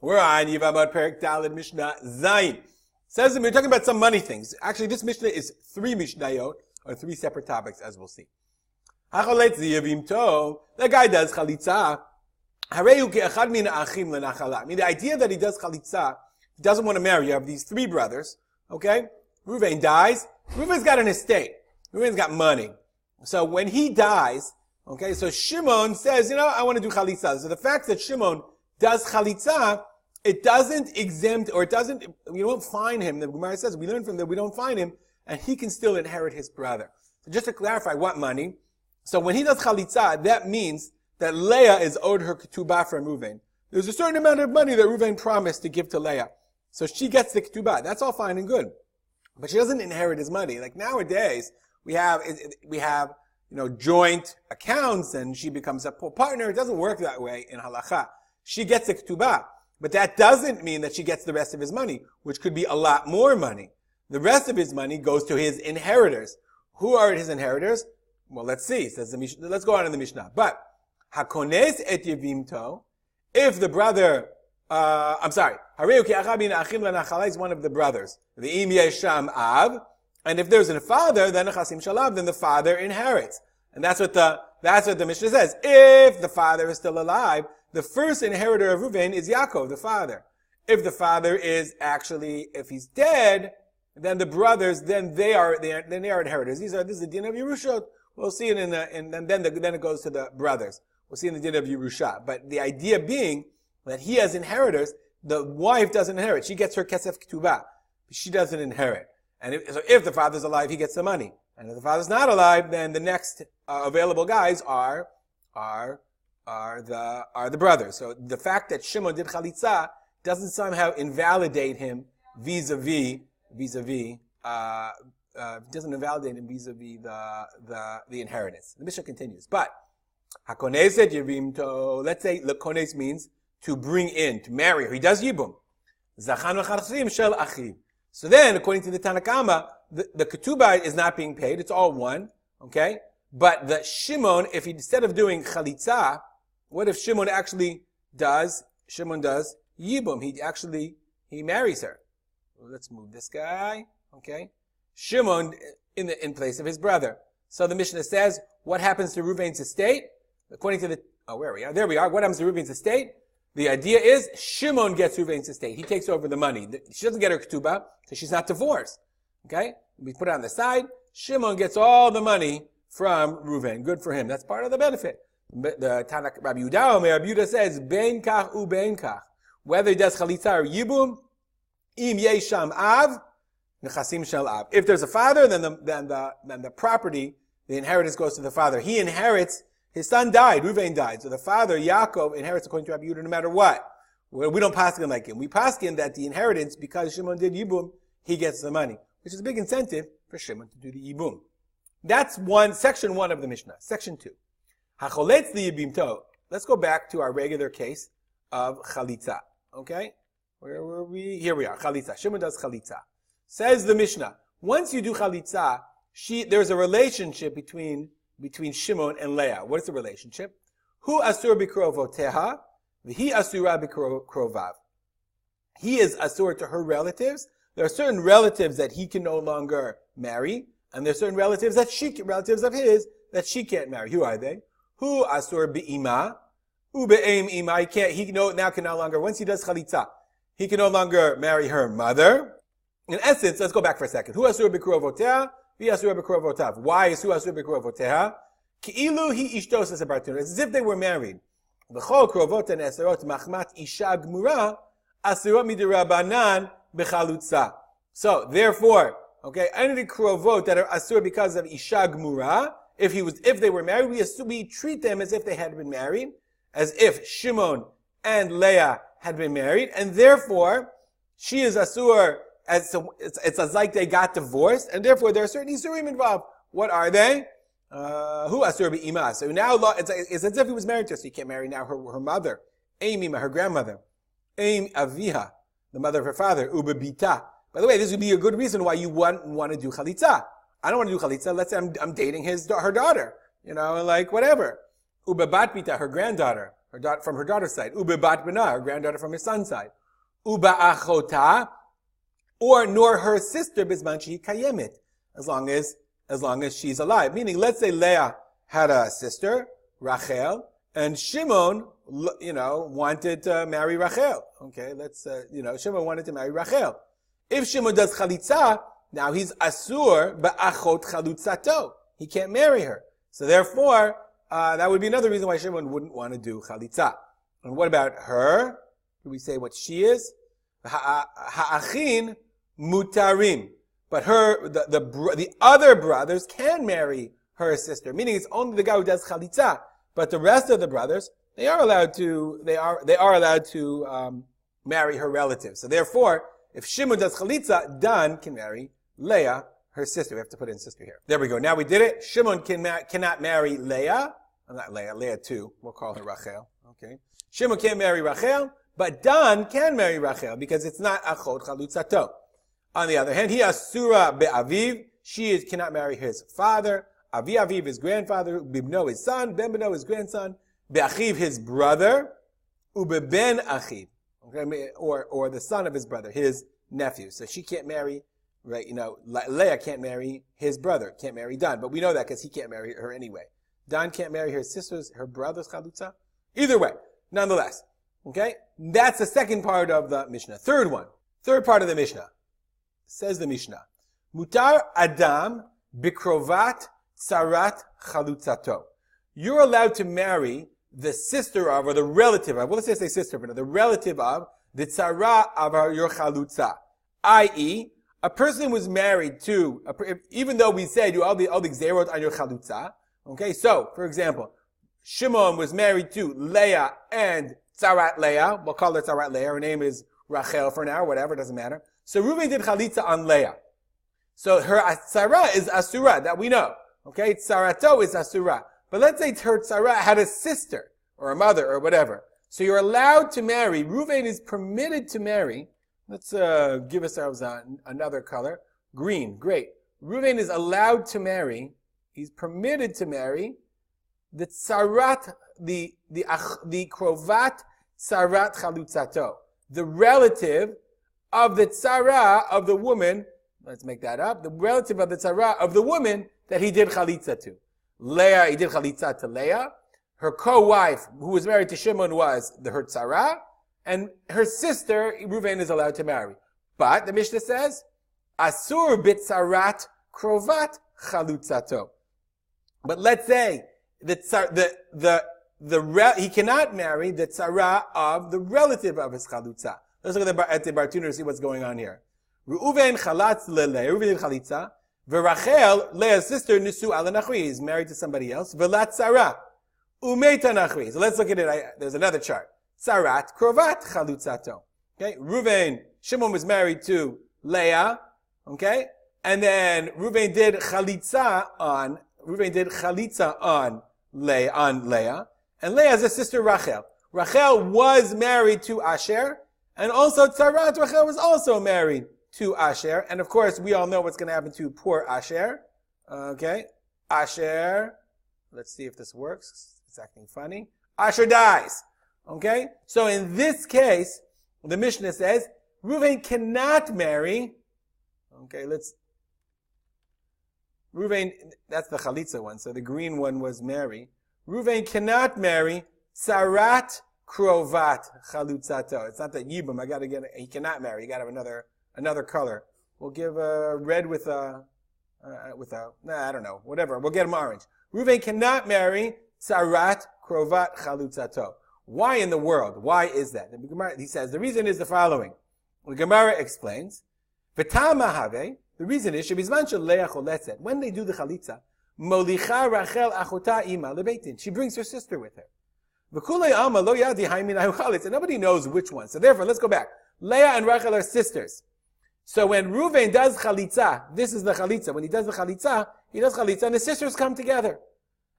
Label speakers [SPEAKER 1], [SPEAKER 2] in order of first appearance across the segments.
[SPEAKER 1] We're on Yevamot Perek Daled Mishnah Zayin. Says we're talking about some money things. Actually, this Mishnah is 3 Mishnayot, or 3 separate topics, as we'll see. The guy does chalitzah. I mean, the idea that he does chalitzah, he doesn't want to marry. You have these 3 brothers, okay? Reuven dies. Reuven's got an estate. Reuven's got money. So when he dies, okay, so Shimon says, I want to do chalitzah. So the fact that Shimon does chalitzah, it doesn't exempt, or we don't find him. The Gemara says, we learn from that we don't find him, and he can still inherit his brother. So just to clarify, what money? So when he does chalitzah, that means that Leah is owed her ketubah from Reuven. There's a certain amount of money that Reuven promised to give to Leah. So she gets the ketubah. That's all fine and good. But she doesn't inherit his money. Like nowadays, we have, joint accounts and she becomes a partner. It doesn't work that way in halakha. She gets the ketubah. But that doesn't mean that she gets the rest of his money, which could be a lot more money. The rest of his money goes to his inheritors. Who are his inheritors? Well, let's see. Says the Mishnah. Let's go on in the Mishnah. But hakones et yevimto, if the brother, Hareu ki achad min achim lenachala is one of the brothers. The im yesham av, and if there's a father, then nechasim shalav, then the father inherits. And that's what the Mishnah says. If the father is still alive, the first inheritor of Reuven is Yaakov, the father. If the father is if he's dead, then the brothers, then they are inheritors. This is the din of Yerushot. We'll see it then it goes to the brothers. We'll see in the din of Yerusha. But the idea being that he has inheritors, the wife doesn't inherit. She gets her kesef ketubah. She doesn't inherit. And if the father's alive, he gets the money. And if the father's not alive, then the next available guys are the brothers. So the fact that Shimon did chalitzah doesn't somehow invalidate him vis-a-vis the inheritance. The Mishnah continues. But hakoneset yevimto, let's say lakones means to bring in, to marry her. He does yibum. Zachan v'charchim shel achiv. So then, according to the Tanakama, the ketubah is not being paid. It's all one. Okay? But the Shimon, if instead of doing chalitzah, what if Shimon does yibum? He marries her. Well, let's move this guy. Okay? Shimon in place of his brother. So the Mishnah says, what happens to Reuven's estate? According to where we are? There we are. What happens to Reuven's estate? The idea is Shimon gets Reuven's estate. He takes over the money. She doesn't get her ketubah because she's not divorced. Okay? We put it on the side. Shimon gets all the money from Reuven. Good for him. That's part of the benefit. The Tanakh Rabbi Yehuda says, Ben kach u ben kach. Whether he does chalitzah or yibum, im yesham av, nechasim shel av. If there's a father, then the property, the inheritance goes to the father. He inherits. His son died. Reuven died. So the father, Yaakov, inherits according to Rabbi Yehuda no matter what. We don't paskin like him. We paskin that the inheritance, because Shimon did yibum, he gets the money, which is a big incentive for Shimon to do the yibum. That's section 1 of the Mishnah. Section 2. Hacholetz the yibimto. Let's go back to our regular case of chalitzah. Okay? Where were we? Here we are. Chalitzah. Shimon does chalitzah. Says the Mishnah, once you do chalitzah, there's a relationship between Shimon and Leah. What is the relationship? Hu asur bikrovoteha, v'hi asura bikrovav. He is asur to her relatives. There are certain relatives that he can no longer marry, and there are certain relatives of his that she can't marry. Who are they? Hu asur bi'ima, hu be'em ima. He now can no longer, once he does chalitzah, he can no longer marry her mother. In essence, let's go back for a second. Hu asur bikrovoteha, why is hu asur b'krovoteha? Ki'ilu hi ishtos esabartun. It's as if they were married. V'chol krovot and eserot machmat isha gmura asirot midirabanan b'chalutza. So, therefore, okay, any krovot that are asur because of isha gmura, if they were married, we treat them as if they had been married, as if Shimon and Leah had been married, and therefore, she is asur. It's as like they got divorced, and therefore there are certain isurim involved. What are they? Who asur bi'ima? So now it's as if he was married to her, so you can't marry now her mother. Aim ima, her grandmother. Aim aviha, the mother of her father. Uba bita. By the way, this would be a good reason why you want to do chalitzah. I don't want to do chalitzah. Let's say I'm dating her daughter. Whatever. Uba bat bita, her granddaughter. from her daughter's side. Ube bat bena, her granddaughter from her son's side. Uba achota, or nor her sister bisman shehi kayemet, as long as she's alive. Meaning, let's say Leah had a sister, Rachel, and Shimon, wanted to marry Rachel. Okay, Shimon wanted to marry Rachel. If Shimon does chalitzah, now he's asur ba'achot chalutzato. He can't marry her. So therefore, that would be another reason why Shimon wouldn't want to do chalitzah. And what about her? Do we say what she is? Ha'achin mutarim. But the other brothers can marry her sister. Meaning it's only the guy who does chalitzah. But the rest of the brothers, they are allowed to marry her relatives. So therefore, if Shimon does chalitzah, Dan can marry Leah, her sister. We have to put in sister here. There we go. Now we did it. Shimon cannot marry Leah. Not Leah, Leah too. We'll call her Rachel. Okay. Shimon can't marry Rachel, but Dan can marry Rachel because it's not achot chalutzato. On the other hand, he asura be'aviv. She cannot marry his father. Avi aviv, his grandfather. Bibno, his son. Ben beno, his grandson. Be'achiv, his brother. Ubeben achiv. Okay, or the son of his brother, his nephew. So she can't marry, right? Leah can't marry his brother, can't marry Dan. But we know that because he can't marry her anyway. Dan can't marry her brother's chalutza. Either way, nonetheless. Okay? That's the second part of the Mishnah. Third part of the Mishnah. Says the Mishnah. Mutar Adam bikrovat tsarat chalutzato. You're allowed to marry the sister of, or the relative of, well, let's just say sister, but the relative of, the tzara of your chalutza. I.e., a person was married to, even though we said you all the gzerot on your chalutza, okay, so, for example, Shimon was married to Leah and Tzarat Leah, we'll call her Tzarat Leah, her name is Rachel for now, whatever, doesn't matter. So Reuven did chalitza on Leah. So her tzara is asura, that we know. Okay, tzarato is asura. But let's say her tzara had a sister, or a mother, or whatever. So you're allowed to marry, Reuven is permitted to marry, let's give ourselves another color, green, great. Reuven is allowed to marry, he's permitted to marry, the tzarat, the krovat tzarat chalutzato, the relative of the tzara of the woman, let's make that up, the relative of the tzara of the woman that he did chalitza to. Leah, he did chalitza to Leah. Her co-wife, who was married to Shimon, was her tzara, and her sister, Reuven, is allowed to marry. But the Mishnah says, asur bitzarat krovat chalutzato. But let's say he cannot marry the tzara of the relative of his chalutza. Let's look at the Bartuner to see what's going on here. Reuven chalatz leleah. Reuven did chalitza. V'Rachel, Leah's sister, nisu ala nachri, is married to somebody else. V'lat tzara. Umeta nachri. So let's look at it. There's another chart. Tzarat krovat chalutzato. Okay. Shimon was married to Leah. Okay. And then Reuven did chalitza on Leah. And Leah has a sister Rachel. Rachel was married to Asher. And also Tzarat Rachel was also married to Asher. And of course, we all know what's going to happen to poor Asher. Okay. Asher. Let's see if this works. It's acting funny. Asher dies. Okay. So in this case, the Mishnah says, Reuven cannot marry. Okay, Reuven, that's the chalitza one. So the green one was Mary. Reuven cannot marry Tzarat Krovat Chalutzato. It's not that Yibum. He cannot marry. You gotta have another color. We'll give red with I don't know, whatever. We'll get him orange. Reuven cannot marry Tzarat Krovat Chalutzato. Why in the world? Why is that? He says, the reason is the following. The Gemara explains, V'tama have, the reason is, Shebizman shel Leah choletzet, when they do the chalitza, Molicha Rachel achota ima lebeitin. She brings her sister with her. V'kulei alma lo yadi haiminayu chalitza. Nobody knows which one. So therefore, let's go back. Leah and Rachel are sisters. So when Reuven does chalitza, this is the chalitza. When he does chalitza and the sisters come together.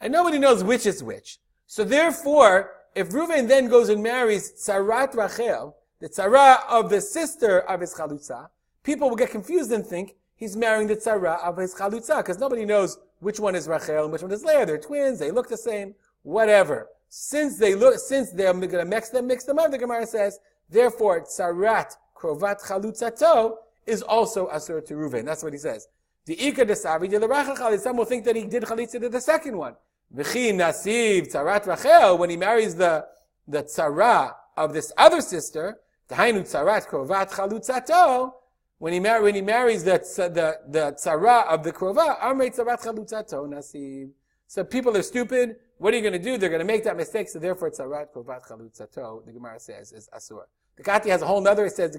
[SPEAKER 1] And nobody knows which is which. So therefore, if Reuven then goes and marries Tzarat Rachel, the tzara of the sister of his chalutza, people will get confused and think he's marrying the tzara of his chalutza, because nobody knows which one is Rachel and which one is Leah. They're twins, they look the same, whatever. since they're going to mix them up, the Gemara says, therefore, tzarat krovat chalutzato is also asur to Reuven. That's what he says. The ikar desavi de l'rachel chalitza. Some will think that he did chalitza to the second one. V'chi nasiv tzarat Rachel, when he marries the tzara of this other sister, Tahainu tzarat krovat chalutzato, when he marries the tzara of the krova, amrei tzarat chalutzato nasiv. So people are stupid. What are you going to do? They're going to make that mistake. So therefore, tzarat krovat chalutzato, the Gemara says, is asur. The Kati has a whole nother. It says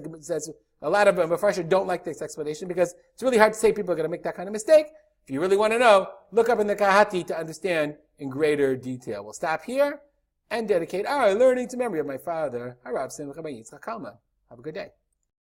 [SPEAKER 1] a lot of Mefarshim don't like this explanation because it's really hard to say people are going to make that kind of mistake. If you really want to know, look up in the Kahati to understand in greater detail. We'll stop here and dedicate our learning to memory of my father, Harab Simcha ben Yitzchak Kalman. Have a good day.